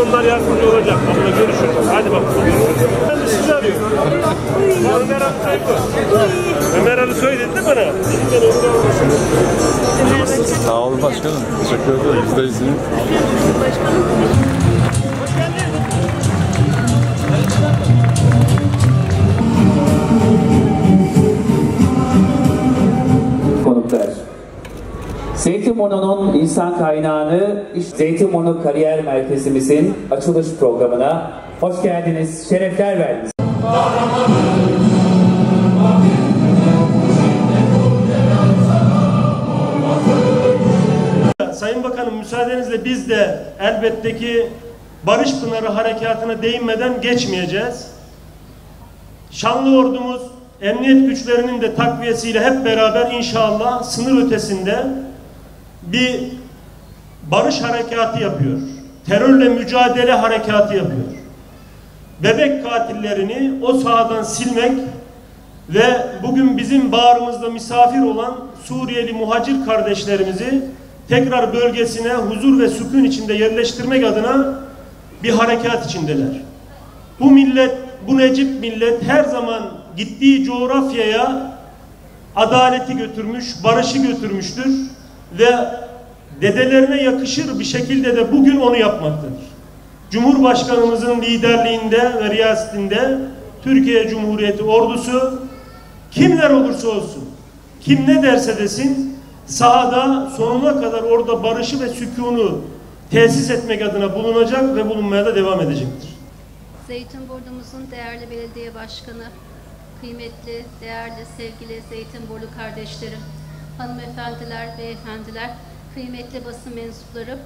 onlar yardımcı olacak. Abla görüşürüz. Hadi bakalım. Ben de sizi arıyorum. Ömer Ali Soy. Ömer Ali Soy dedi de bana. Sağ olun başkanım. Teşekkür ederim. Biz de izleyin. Konuklar. Zeytinburnu'nun insan kaynağını Zeytinburnu Kariyer Merkezimizin açılış programına hoş geldiniz, şerefler verdiniz. Sayın Bakanım, müsaadenizle biz de elbette ki Barış Pınarı Harekatı'na değinmeden geçmeyeceğiz. Şanlı ordumuz, emniyet güçlerinin de takviyesiyle hep beraber inşallah sınır ötesinde bir barış harekatı yapıyor. Terörle mücadele harekatı yapıyor. Bebek katillerini o sahadan silmek ve bugün bizim bağrımızda misafir olan Suriyeli muhacir kardeşlerimizi tekrar bölgesine huzur ve sükun içinde yerleştirmek adına bir harekat içindeler. Bu millet, bu Necip millet her zaman gittiği coğrafyaya adaleti götürmüş, barışı götürmüştür ve dedelerine yakışır bir şekilde de bugün onu yapmaktadır. Cumhurbaşkanımızın liderliğinde ve riyasetinde Türkiye Cumhuriyeti ordusu kimler olursa olsun, kim ne derse desin, sahada sonuna kadar orada barışı ve sükûnu tesis etmek adına bulunacak ve bulunmaya da devam edecektir. Zeytinburnu'muzun değerli belediye başkanı, kıymetli, değerli, sevgili Zeytinburnu kardeşlerim, hanımefendiler, beyefendiler, kıymetli basın mensupları,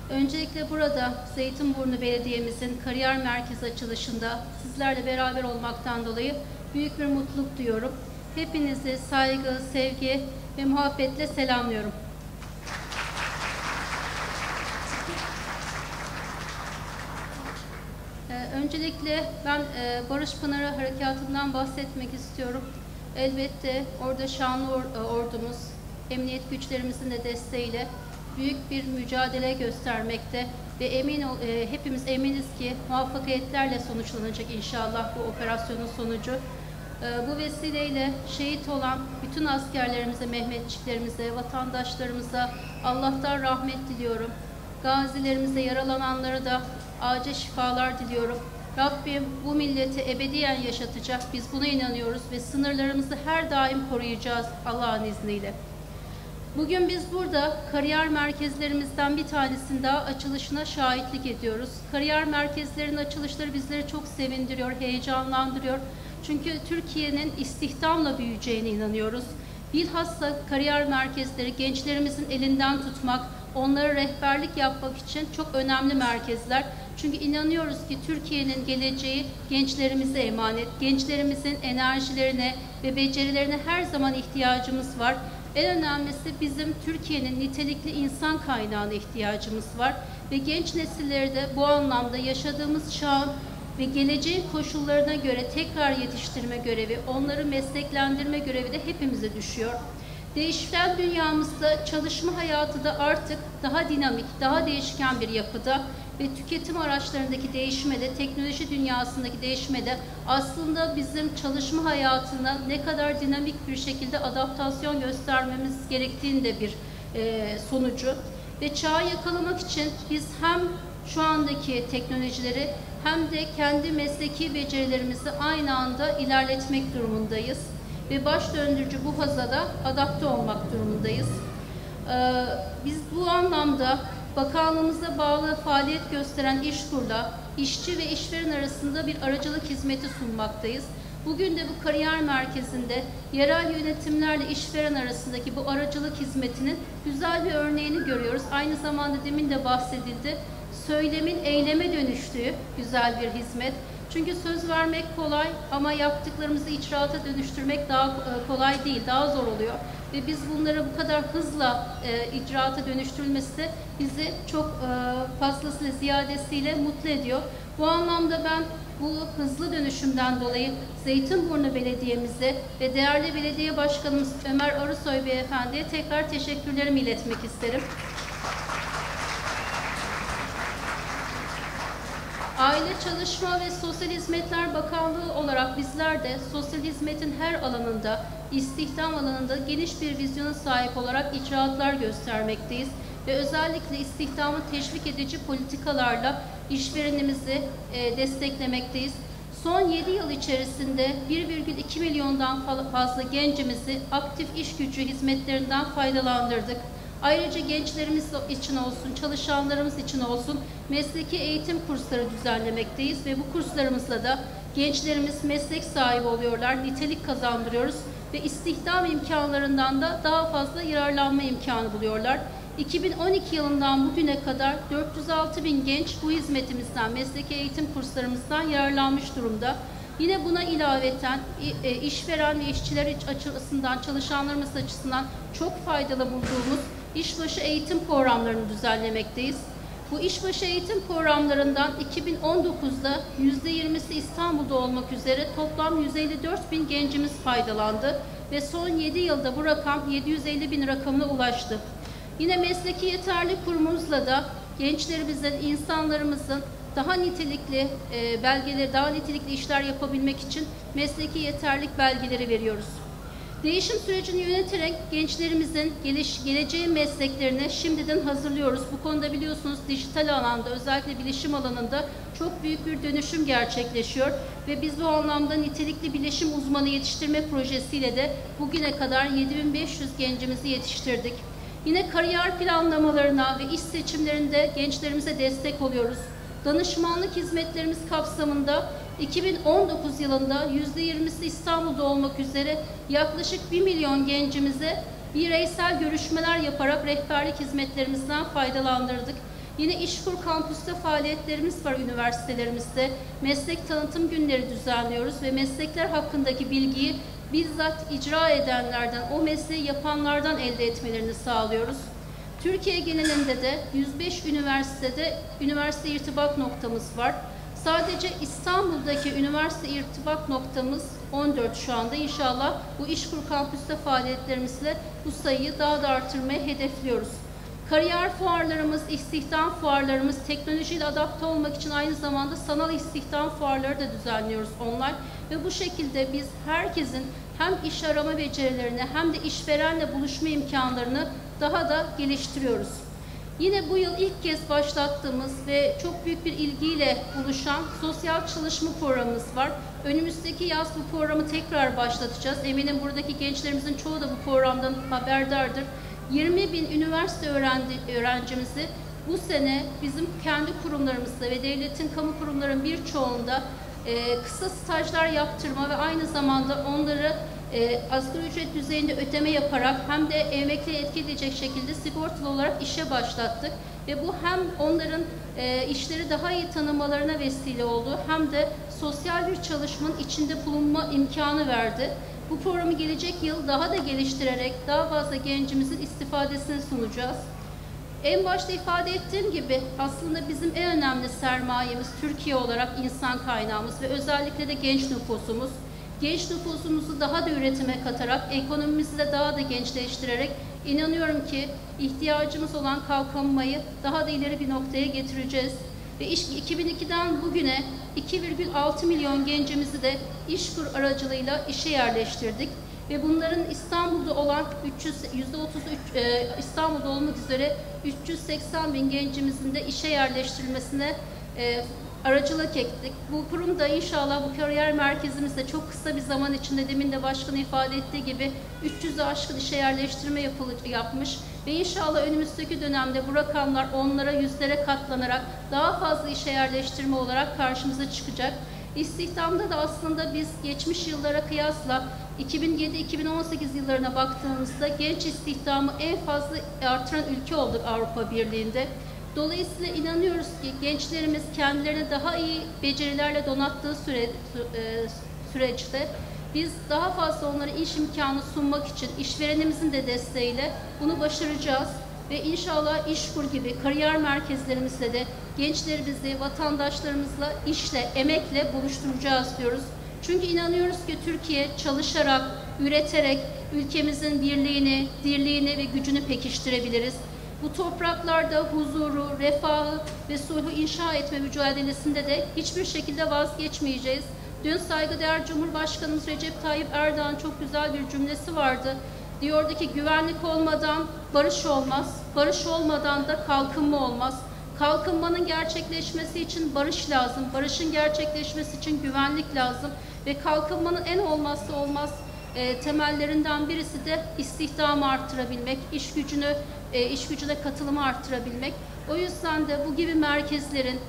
öncelikle burada Zeytinburnu Belediye'mizin kariyer merkezi açılışında sizlerle beraber olmaktan dolayı büyük bir mutluluk duyuyorum. Hepinizi saygı, sevgi ve muhabbetle selamlıyorum. Öncelikle ben Barış Pınarı Harekatı'ndan bahsetmek istiyorum. Elbette orada şanlı ordumuz, emniyet güçlerimizin de desteğiyle büyük bir mücadele göstermekte ve hepimiz eminiz ki muvaffakiyetlerle sonuçlanacak inşallah bu operasyonun sonucu. Bu vesileyle şehit olan bütün askerlerimize, Mehmetçiklerimize, vatandaşlarımıza Allah'tan rahmet diliyorum. Gazilerimize, yaralananlara da acil şifalar diliyorum. Rabbim bu milleti ebediyen yaşatacak. Biz buna inanıyoruz ve sınırlarımızı her daim koruyacağız Allah'ın izniyle. Bugün biz burada kariyer merkezlerimizden bir tanesinin daha açılışına şahitlik ediyoruz. Kariyer merkezlerinin açılışları bizleri çok sevindiriyor, heyecanlandırıyor. Çünkü Türkiye'nin istihdamla büyüyeceğine inanıyoruz. Bilhassa kariyer merkezleri gençlerimizin elinden tutmak, onlara rehberlik yapmak için çok önemli merkezler. Çünkü inanıyoruz ki Türkiye'nin geleceği gençlerimize emanet. Gençlerimizin enerjilerine ve becerilerine her zaman ihtiyacımız var. En önemlisi bizim Türkiye'nin nitelikli insan kaynağına ihtiyacımız var. Ve genç nesilleri de bu anlamda yaşadığımız çağın ve geleceğin koşullarına göre tekrar yetiştirme görevi, onları mesleklendirme görevi de hepimize düşüyor. Değişen dünyamızda çalışma hayatı da artık daha dinamik, daha değişken bir yapıda ve tüketim araçlarındaki değişime de, teknoloji dünyasındaki değişime de aslında bizim çalışma hayatına ne kadar dinamik bir şekilde adaptasyon göstermemiz gerektiğinin de bir sonucu. Ve çağı yakalamak için biz hem şu andaki teknolojileri hem de kendi mesleki becerilerimizi aynı anda ilerletmek durumundayız. Ve baş döndürücü bu haza da adapte olmak durumundayız. Biz bu anlamda bakanlığımıza bağlı faaliyet gösteren İşkur'la işçi ve işveren arasında bir aracılık hizmeti sunmaktayız. Bugün de bu kariyer merkezinde yerel yönetimlerle işveren arasındaki bu aracılık hizmetinin güzel bir örneğini görüyoruz. Aynı zamanda demin de bahsedildi. Söylemin eyleme dönüştüğü güzel bir hizmet. Çünkü söz vermek kolay ama yaptıklarımızı icraata dönüştürmek daha kolay değil, daha zor oluyor. Ve biz bunları bu kadar hızla icraata dönüştürülmesi de bizi çok fazlasıyla, ziyadesiyle mutlu ediyor. Bu anlamda ben bu hızlı dönüşümden dolayı Zeytinburnu Belediye'mize ve değerli belediye başkanımız Ömer Arısoy Beyefendi'ye tekrar teşekkürlerimi iletmek isterim. Aile, Çalışma ve Sosyal Hizmetler Bakanlığı olarak bizler de sosyal hizmetin her alanında, istihdam alanında geniş bir vizyona sahip olarak icraatlar göstermekteyiz ve özellikle istihdamı teşvik edici politikalarla işverenimizi desteklemekteyiz. Son 7 yıl içerisinde 1,2 milyondan fazla gencimizi aktif iş gücü hizmetlerinden faydalandırdık. Ayrıca gençlerimiz için olsun, çalışanlarımız için olsun mesleki eğitim kursları düzenlemekteyiz ve bu kurslarımızla da gençlerimiz meslek sahibi oluyorlar, nitelik kazandırıyoruz ve istihdam imkanlarından da daha fazla yararlanma imkanı buluyorlar. 2012 yılından bugüne kadar 406 bin genç bu hizmetimizden, mesleki eğitim kurslarımızdan yararlanmış durumda. Yine buna ilaveten işveren ve işçiler açısından, çalışanlarımız açısından çok faydalı bulduğumuz işbaşı eğitim programlarını düzenlemekteyiz. Bu işbaşı eğitim programlarından 2019'da %20'si İstanbul'da olmak üzere toplam 154 bin gencimiz faydalandı ve son 7 yılda bu rakam 750 bin rakamına ulaştı. Yine mesleki yeterlilik kurumumuzla da gençlerimizin, insanlarımızın daha nitelikli belgeleri, daha nitelikli işler yapabilmek için mesleki yeterlilik belgeleri veriyoruz. Değişim sürecini yöneterek gençlerimizin geleceğin mesleklerine şimdiden hazırlıyoruz. Bu konuda biliyorsunuz dijital alanda, özellikle bilişim alanında çok büyük bir dönüşüm gerçekleşiyor ve biz bu anlamda nitelikli bilişim uzmanı yetiştirme projesiyle de bugüne kadar 7500 gencimizi yetiştirdik. Yine kariyer planlamalarına ve iş seçimlerinde gençlerimize destek oluyoruz. Danışmanlık hizmetlerimiz kapsamında 2019 yılında %20'si İstanbul'da olmak üzere yaklaşık 1 milyon gencimize bireysel görüşmeler yaparak rehberlik hizmetlerimizden faydalandırdık. Yine İşkur kampüste faaliyetlerimiz var üniversitelerimizde. Meslek tanıtım günleri düzenliyoruz ve meslekler hakkındaki bilgiyi bizzat icra edenlerden, o mesleği yapanlardan elde etmelerini sağlıyoruz. Türkiye genelinde de 105 üniversitede üniversite irtibat noktamız var. Sadece İstanbul'daki üniversite irtibat noktamız 14 şu anda. İnşallah bu İşkur kampüste faaliyetlerimizle bu sayıyı daha da artırmayı hedefliyoruz. Kariyer fuarlarımız, istihdam fuarlarımız, teknolojiyle adapte olmak için aynı zamanda sanal istihdam fuarları da düzenliyoruz online. Ve bu şekilde biz herkesin hem iş arama becerilerini hem de işverenle buluşma imkanlarını daha da geliştiriyoruz. Yine bu yıl ilk kez başlattığımız ve çok büyük bir ilgiyle buluşan sosyal çalışma programımız var. Önümüzdeki yaz bu programı tekrar başlatacağız. Eminim buradaki gençlerimizin çoğu da bu programdan haberdardır. 20 bin üniversite öğrencimizi bu sene bizim kendi kurumlarımızda ve devletin kamu kurumlarının birçoğunda kısa stajlar yaptırma ve aynı zamanda onları asgari ücret düzeyinde ödeme yaparak hem de emekliye etki edecek şekilde sigortalı olarak işe başlattık. Ve bu hem onların işleri daha iyi tanımalarına vesile oldu hem de sosyal bir çalışmanın içinde bulunma imkanı verdi. Bu programı gelecek yıl daha da geliştirerek daha fazla gencimizin istifadesini sunacağız. En başta ifade ettiğim gibi aslında bizim en önemli sermayemiz Türkiye olarak insan kaynağımız ve özellikle de genç nüfusumuz. Genç nüfusumuzu daha da üretime katarak, ekonomimizi de daha da gençleştirerek inanıyorum ki ihtiyacımız olan kalkınmayı daha da ileri bir noktaya getireceğiz. Ve 2002'den bugüne 2,6 milyon gencimizi de İşkur aracılığıyla işe yerleştirdik. Ve bunların İstanbul'da olan İstanbul'da olmak üzere 380 bin gencimizin de işe yerleştirilmesine aracılık ettik. Bu kurum da inşallah bu kariyer merkezimizde çok kısa bir zaman içinde demin de başkanı ifade ettiği gibi 300'ü aşkın işe yerleştirme yapmış ve inşallah önümüzdeki dönemde bu rakamlar onlara, yüzlere katlanarak daha fazla işe yerleştirme olarak karşımıza çıkacak. İstihdamda da aslında biz geçmiş yıllara kıyasla 2007-2018 yıllarına baktığımızda genç istihdamı en fazla artıran ülke olduk Avrupa Birliği'nde. Dolayısıyla inanıyoruz ki gençlerimiz kendilerini daha iyi becerilerle donattığı süreçte biz daha fazla onlara iş imkanı sunmak için işverenimizin de desteğiyle bunu başaracağız. Ve inşallah İşkur gibi kariyer merkezlerimizle de gençlerimizi vatandaşlarımızla işle, emekle buluşturacağız diyoruz. Çünkü inanıyoruz ki Türkiye çalışarak, üreterek ülkemizin birliğini, dirliğini ve gücünü pekiştirebiliriz. Bu topraklarda huzuru, refahı ve sulhu inşa etme mücadelesinde de hiçbir şekilde vazgeçmeyeceğiz. Dün saygıdeğer Cumhurbaşkanımız Recep Tayyip Erdoğan çok güzel bir cümlesi vardı. Diyordu ki güvenlik olmadan barış olmaz, barış olmadan da kalkınma olmaz. Kalkınmanın gerçekleşmesi için barış lazım, barışın gerçekleşmesi için güvenlik lazım ve kalkınmanın en olmazsa olmaz temellerinden birisi de istihdamı arttırabilmek, iş gücüne katılımı arttırabilmek. O yüzden de bu gibi merkezlerin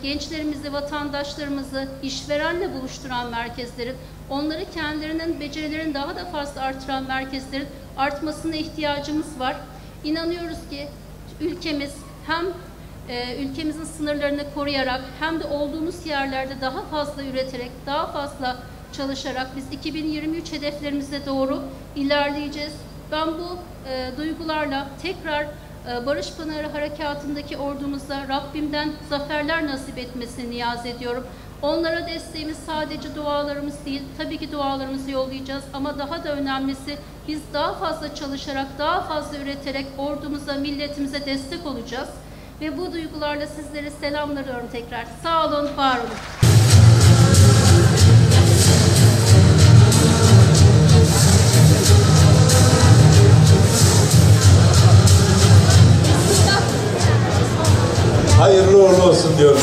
gençlerimizi, vatandaşlarımızı işverenle buluşturan merkezlerin, onları kendilerinin becerilerini daha da fazla artıran merkezlerin artmasına ihtiyacımız var. İnanıyoruz ki ülkemiz hem ülkemizin sınırlarını koruyarak hem de olduğumuz yerlerde daha fazla üreterek, daha fazla çalışarak biz 2023 hedeflerimize doğru ilerleyeceğiz. Ben bu duygularla tekrar Barış Pınarı Harekatı'ndaki ordumuza Rabbimden zaferler nasip etmesini niyaz ediyorum. Onlara desteğimiz sadece dualarımız değil, tabii ki dualarımızı yollayacağız ama daha da önemlisi biz daha fazla çalışarak, daha fazla üreterek ordumuza, milletimize destek olacağız. Ve bu duygularla sizlere selamlıyorum tekrar. Sağ olun, var olun. Hayırlı uğurlu olsun diyorum.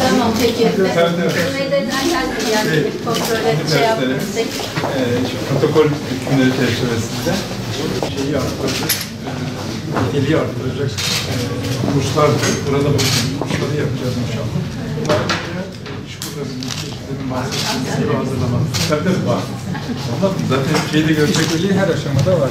Tamam, peki. Neden geldi yani kontrole yapmıştık. Protokol hükümleri çerçevesinde şeyi arttıracak, niteliği arttıracak kurslar burada kursları yapacağız inşallah. İş kurlarının, çeşitlerinin bahsettiğimiz gibi hazırlamak. Tabii var. Anladın mı? Zaten şeyde görecek her aşamada var.